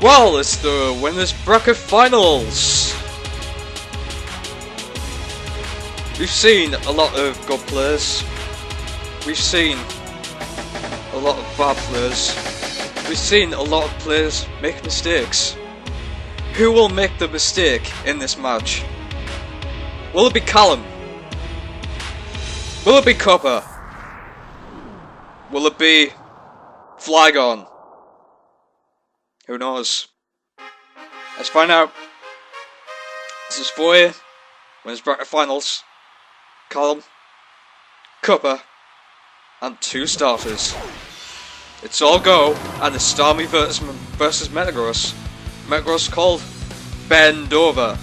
Well, it's the winners bracket finals. We've seen a lot of good players. We've seen a lot of bad players. We've seen a lot of players make mistakes. Who will make the mistake in this match? Will it be Callum? Will it be Cuppa? Will it be Flygon? Who knows? Let's find out. This is for you. Winners bracket finals. Callum, Cuppa, and 2 starters. It's all go, and it's Starmie versus Metagross. Metagross called Bend Over.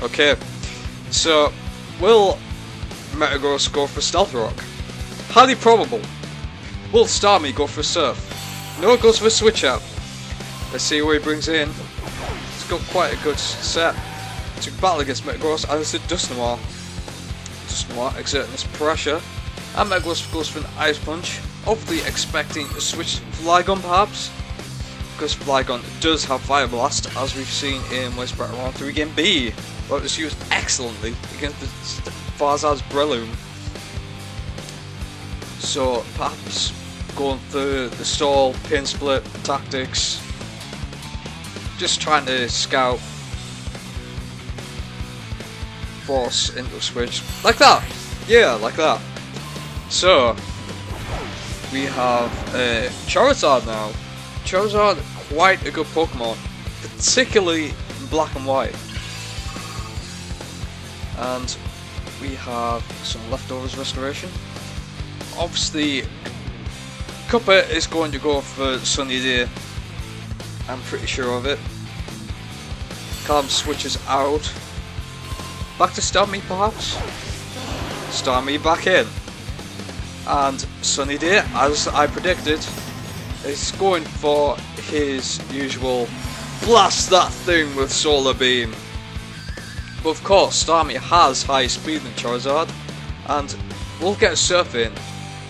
Okay. So, will Metagross go for Stealth Rock? Highly probable. Will Starmie go for Surf? No, it goes for Switch Out. Let's see what he brings in. He's got quite a good set to battle against Metagross, and it's a Dusknoir. Dusknoir exerting this pressure, and Metagross goes for an Ice Punch, hopefully expecting to switch Flygon perhaps, because Flygon does have Fire Blast, as we've seen in Winners Bracket Round 3 Game B, where it was used excellently against the Farzad's Breloom. So perhaps going through the stall, pin split tactics, just trying to scout force into a switch, like that, yeah, like that. So we have Charizard now. Charizard, quite a good Pokemon, particularly in Black and White. And we have some Leftovers Restoration. Obviously, Cuppa is going to go for Sunny Day. I'm pretty sure of it. Callum switches out. Back to Starmie perhaps? Starmie back in. And Sunny Day, as I predicted, is going for his usual blast that thing with Solar Beam. But of course, Starmie has higher speed than Charizard, and will get a Surf in.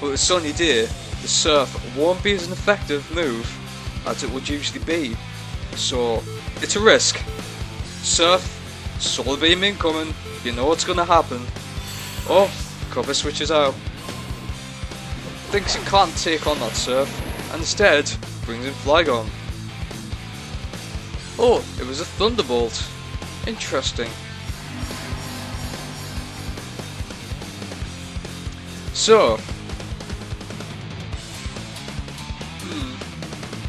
But with Sunny Day, the Surf won't be as an effective move as it would usually be. So it's a risk. Surf, Solar Beam incoming, you know what's gonna happen. Oh, Cuppa switches out. Thinks he can't take on that Surf, and instead brings in Flygon. Oh, it was a Thunderbolt. Interesting. So,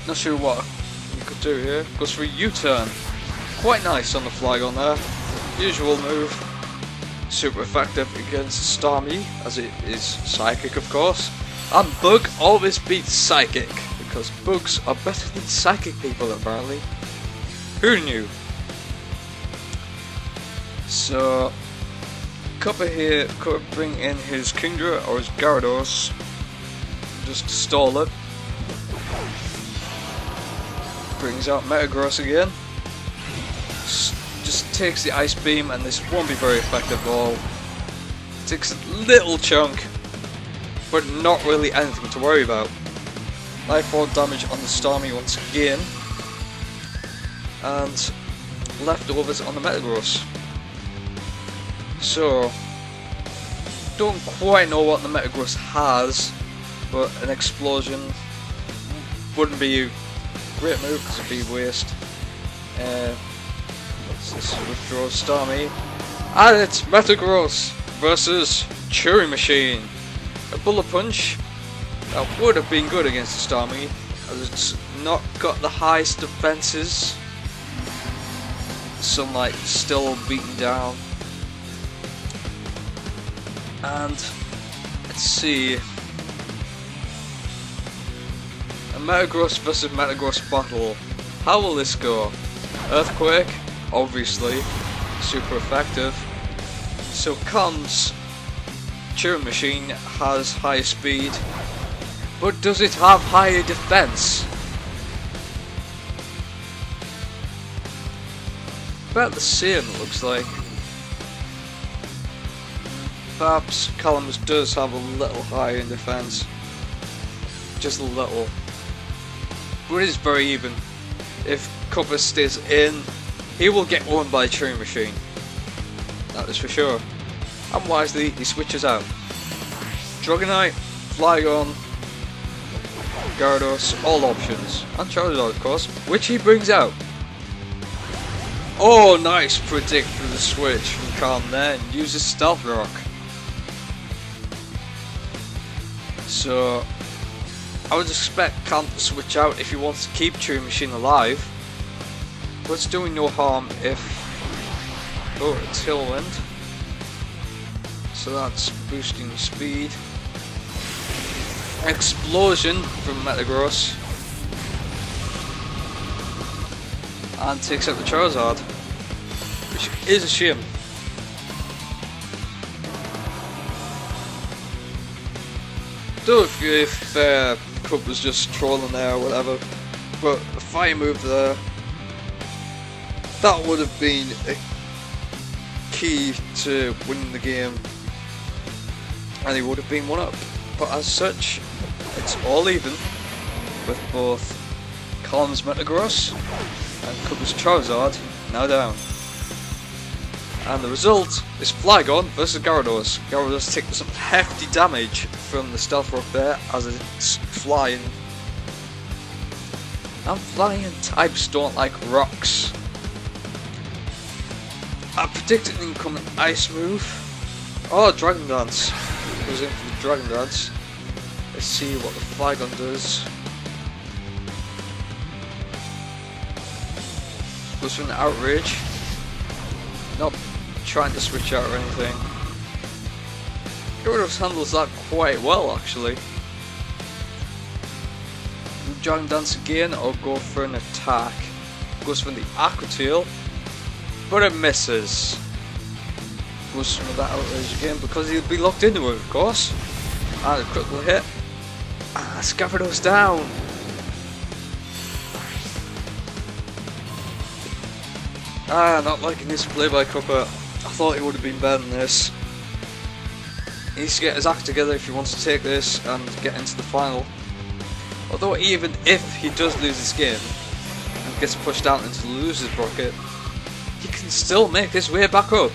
not sure what you could do here. Goes for a U-turn. Quite nice on the Flygon there. Usual move. Super effective against Starmie, as it is Psychic of course. And Bug always beats Psychic, because Bugs are better than Psychic people apparently. Who knew? So, Cuppa here could bring in his Kingdra or his Gyarados, just to stall it. Brings out Metagross again. Just takes the Ice Beam, and this won't be very effective at all. Takes a little chunk, but not really anything to worry about. Life Orb damage on the Starmie once again, and Leftovers on the Metagross. So, don't quite know what the Metagross has, but an Explosion wouldn't be a great move because it'd be waste. This withdraws Starmie, and it's Metagross versus Chewy Machine. A Bullet Punch that would have been good against the Starmie, as it's not got the highest defenses. Sunlight still beaten down. And let's see, a Metagross versus Metagross battle. How will this go? Earthquake, obviously, super effective. So comes Chewy Machine has higher speed, but does it have higher defense? About the same, it looks like. Perhaps Callum does have a little higher in defense. Just a little. But it is very even. If Cuppa stays in, he will get owned by a Turing Machine. That is for sure. And wisely, he switches out. Dragonite, Flygon, Gyarados, all options. And Charizard, of course, which he brings out. Oh, nice predict for the switch from Callum there, and uses Stealth Rock. So, I would expect Callum to switch out if he wants to keep Turing Machine alive. But it's doing no harm if... Oh, it's Tailwind. So that's boosting speed. Explosion from Metagross. And takes out the Charizard, which is a shame. Don't know if Cuppa was just trolling there or whatever, but a fire move there, that would have been a key to winning the game, and he would have been 1-up. But as such, it's all even with both Callum's Metagross and Cuppa's Charizard now down. And the result is Flygon versus Gyarados. Gyarados taking some hefty damage from the Stealth Rock there as it's flying. And flying types don't like rocks. I predicted an incoming ice move. Oh, Dragon Dance. Goes in for the Dragon Dance. Let's see what the Flygon does. Goes for an Outrage. Not trying to switch out or anything. Gyarados handles that quite well actually. Dragon Dance again or go for an attack. Goes for the Aqua Tail, but it misses. Goes for that Outrage again because he'll be locked into it, of course. And a critical hit. Ah, Gyarados down. Ah, not liking this play by Cuppa. I thought he would have been better than this. He needs to get his act together if he wants to take this and get into the final. Although even if he does lose this game and gets pushed out into the loser's bracket, he can still make his way back up.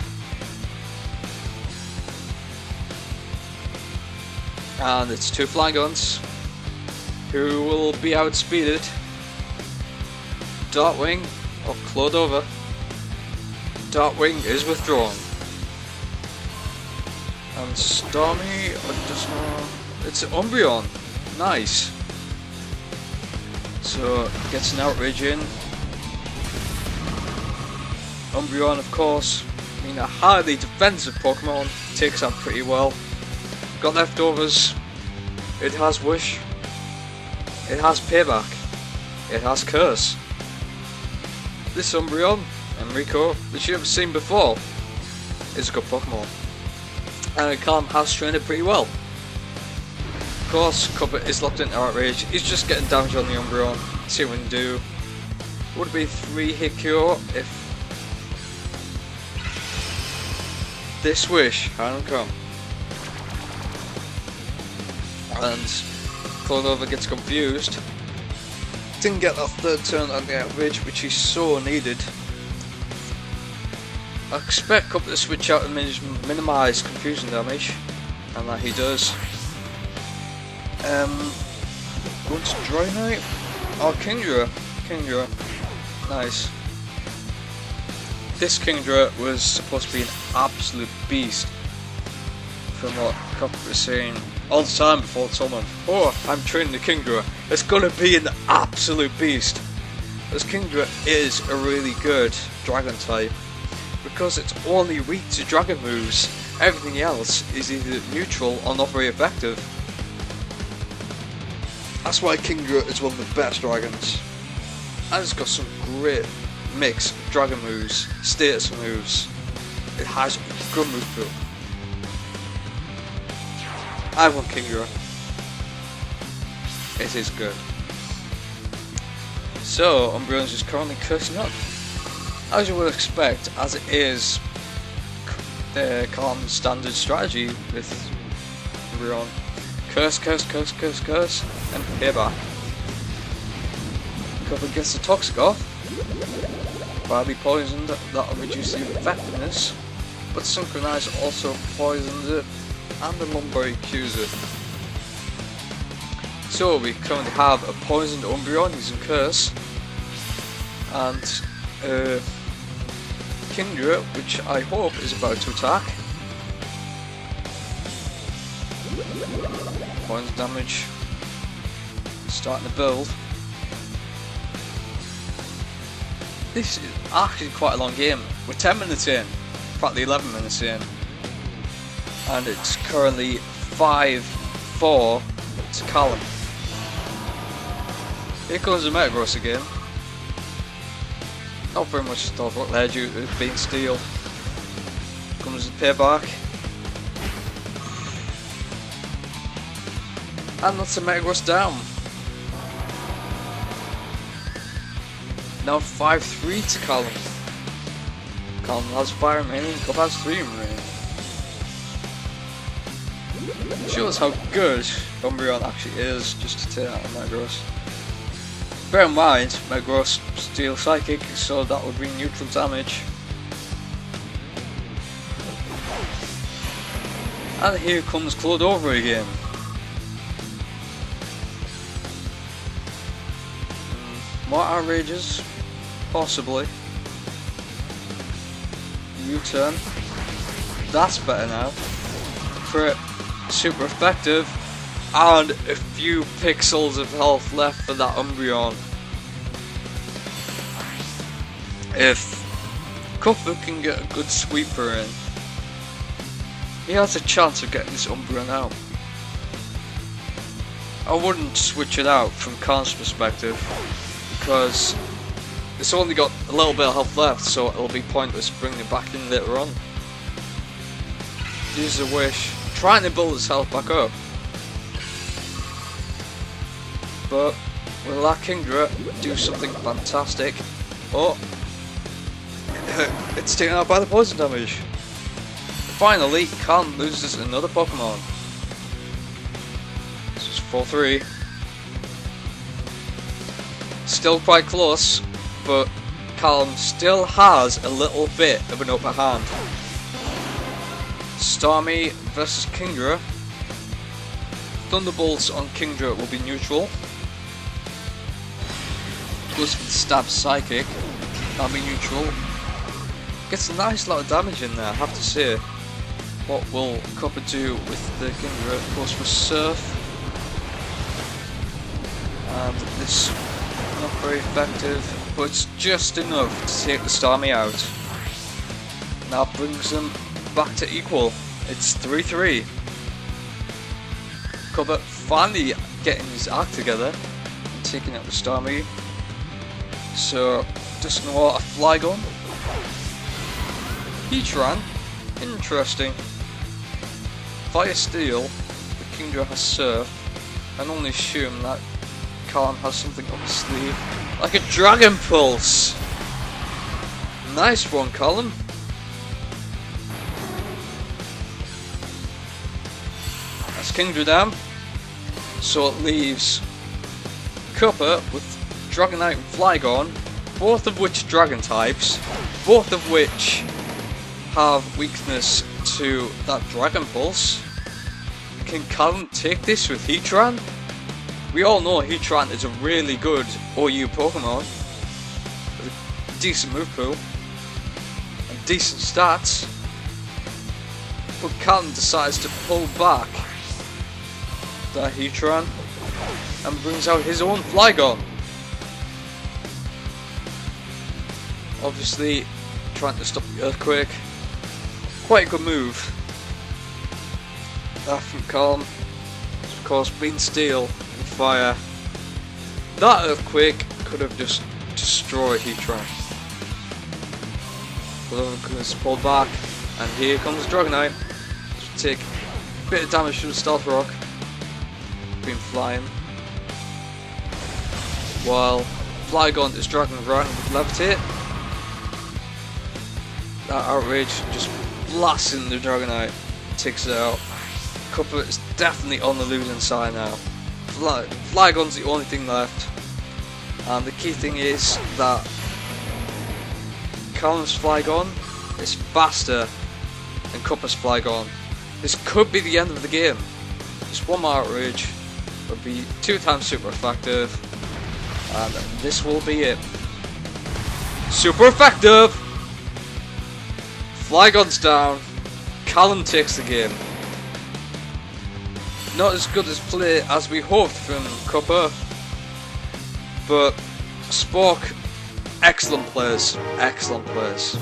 And it's two Flygons who will be outspeeded. Darkwing or Clodova. Darkwing is withdrawn. And Stormy, it's an Umbreon. Nice. So, gets an Outrage in. Umbreon, of course, being a highly defensive Pokemon, takes that pretty well. Got leftovers. It has Wish. It has Payback. It has Curse. This Umbreon, Enrico, which you haven't seen before, is a good Pokemon. And Callum has trained it pretty well. Of course, Cuppa is locked into Outrage. He's just getting damage on the Umbreon. See what we can do. Would it be 3-hit cure if this Wish hadn't come? And Clodova gets confused. Didn't get that third turn on the Outrage, which he so needed. I expect Cuppa to switch out and minimise confusion damage, and that he does. Going to Dragonite? Oh, Kingdra. Kingdra. Nice. This Kingdra was supposed to be an absolute beast, from what Cuppa was saying all the time before someone. Oh, I'm training the Kingdra. It's gonna be an absolute beast. This Kingdra is a really good Dragon type, because it's only weak to Dragon moves. Everything else is either neutral or not very effective. That's why Kingdra is one of the best dragons. And it's got some great mix of Dragon moves, status moves. It has a good move pool. I want Kingdra. It is good. So, Umbreon's is currently cursing up, as you would expect, as it is the Callum standard strategy with Umbreon. Curse, curse, curse, curse, curse, and payback. Cuppa gets the toxic off. Badly poisoned, that'll reduce the effectiveness. But Synchronize also poisons it, and the Lumberry Qs it. So we currently have a poisoned Umbreon using Curse, and Kingdra, which I hope is about to attack. Poison damage starting to build. This is actually quite a long game. We're 10 minutes in, practically 11 minutes in, and it's currently 5-4 to Callum. Here comes the Metagross again. Not very much stealth rock there due to it being steel. Comes the payback. And that's the Metagross down. Now 5-3 to Callum. Callum has 5 remaining, Cuppa has 3 remaining. Shows how good Umbreon actually is just to take out a Metagross. Bear in mind, Metagross Steel Psychic, so that would be neutral damage. And here comes Clodovra again. More outrages? Possibly. U-turn. That's better now. Crit. Super effective. And a few pixels of health left for that Umbreon. If Cuppa can get a good sweeper in, he has a chance of getting this Umbreon out. I wouldn't switch it out from Callum's perspective, because it's only got a little bit of health left, so it'll be pointless bringing it back in later on. Use a wish, trying to build his health back up. But will that Kingdra do something fantastic? Oh, it's taken out by the poison damage. Finally, Callum loses another Pokemon. This is 4-3. Still quite close, but Callum still has a little bit of an upper hand. Starmie versus Kingdra. Thunderbolts on Kingdra will be neutral. Goes for the Stab Psychic, that'll be neutral. Gets a nice lot of damage in there, I have to say. What will Cuppa do with the Kingdra? Goes for Surf. And this not very effective, but it's just enough to take the Starmie out. Now brings them back to equal. It's 3-3. Cuppa finally getting his act together and taking out the Starmie. So, just know what, a Flygon. Heatran, interesting. Fire Steel, the Kingdra has Surf. I can only assume that Callum has something up his sleeve, like a Dragon Pulse. Nice one, Callum. That's Kingdra down. So it leaves Cuppa with Dragonite and Flygon, both of which Dragon types, both of which have weakness to that Dragon Pulse. Can Callum take this with Heatran? We all know Heatran is a really good OU Pokemon, with a decent move pool and decent stats, but Callum decides to pull back that Heatran and brings out his own Flygon. Obviously trying to stop the Earthquake. Quite a good move. That from Callum. Of course, being Steel and Fire. That Earthquake could have just destroyed Heatran. But it's pulled back, and here comes Dragonite. Take a bit of damage from the Stealth Rock. Been flying. While Flygon is dragging around with Levitate. That Outrage just blasting the Dragonite, takes it out. Cuppa is definitely on the losing side now. Flygon's the only thing left. And the key thing is that Callum's Flygon is faster than Cuppa's Flygon. This could be the end of the game. Just one more outrage would be 2 times super effective, and this will be it. Super effective! Flygon's down. Callum takes the game. Not as good as play as we hoped from Cuppa, but Spork, excellent players, excellent players.